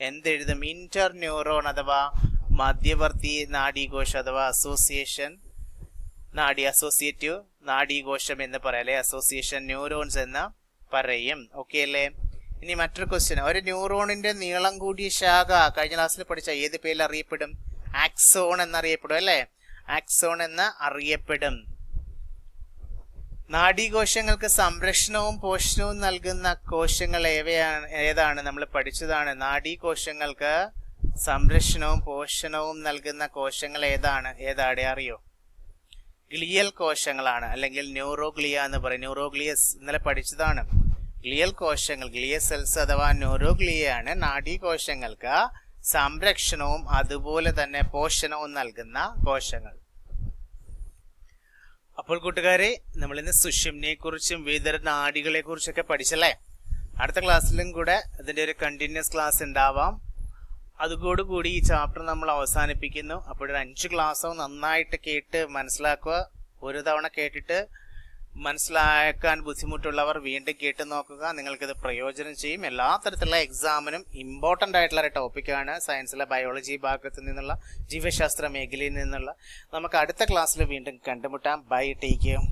എന്തെഴുതും? ഇന്റർ ന്യൂറോൺ അഥവാ മധ്യവർത്തി നാഡീകോശം അഥവാ അസോസിയേഷൻ നാഡി, അസോസിയേറ്റീവ് നാഡീകോശം എന്ന് പറയാം അല്ലെ, അസോസിയേഷൻ ന്യൂറോൺസ് എന്ന് പറയും. ഓക്കെ അല്ലേ? ഇനി മറ്റൊരു ക്വസ്റ്റ്യൻ, ഒരു ന്യൂറോണിന്റെ നീളം കൂടിയ ശാഖ കഴിഞ്ഞ ക്ലാസ്സിൽ പഠിച്ച ഏത് പേരിൽ അറിയപ്പെടും? ആക്സോൺ എന്നറിയപ്പെടും അല്ലെ, ആക്സോൺ എന്ന് അറിയപ്പെടും. നാഡീകോശങ്ങൾക്ക് സംരക്ഷണവും പോഷണവും നൽകുന്ന കോശങ്ങൾ ഏതാണ്? നമ്മൾ പഠിച്ചതാണ്. നാഡീകോശങ്ങൾക്ക് സംരക്ഷണവും പോഷണവും നൽകുന്ന കോശങ്ങൾ ഏതാടെ അറിയോ? ഗ്ലിയൽ കോശങ്ങളാണ്, അല്ലെങ്കിൽ ന്യൂറോഗ്ലിയ എന്ന് പറയും. ന്യൂറോഗ്ലിയസ് ഇന്നലെ പഠിച്ചതാണ്. ഗ്ലിയൽ കോശങ്ങൾ, ഗ്ലിയ സെൽസ് അഥവാ ന്യൂറോഗ്ലിയയാണ് നാഡീകോശങ്ങൾക്ക് സംരക്ഷണവും അതുപോലെ തന്നെ പോഷണവും നൽകുന്ന കോശങ്ങൾ. അപ്പോൾ കൂട്ടുകാരെ, നമ്മളിന്ന് സുഷുമ്നയെ കുറിച്ചും വിവിധ നാഡികളെ കുറിച്ചൊക്കെ പഠിച്ചല്ലേ. അടുത്ത ക്ലാസ്സിലും കൂടെ അതിൻ്റെ ഒരു കണ്ടിന്യൂസ് ക്ലാസ് ഉണ്ടാവാം. അതോടുകൂടി ഈ ചാപ്റ്റർ നമ്മൾ അവസാനിപ്പിക്കുന്നു. അപ്പോൾ ഒരു 5 ക്ലാസ്സും നന്നായിട്ട് കേട്ട് മനസ്സിലാക്കുക. ഒരു തവണ കേട്ടിട്ട് മനസ്സിലാക്കാൻ ബുദ്ധിമുട്ടുള്ളവർ വീണ്ടും കേട്ട് നോക്കുക. നിങ്ങൾക്കിത് പ്രയോജനം ചെയ്യും. എല്ലാ തരത്തിലുള്ള എക്സാമിനും ഇമ്പോർട്ടൻ്റ് ആയിട്ടുള്ള ഒരു ടോപ്പിക്കാണ്. സയൻസിലെ ബയോളജി ഭാഗത്ത് നിന്നുള്ള, ജീവശാസ്ത്ര മേഖലയിൽ നിന്നുള്ള. നമുക്ക് അടുത്ത ക്ലാസ്സിൽ വീണ്ടും കണ്ടുമുട്ടാം. Bye, take care.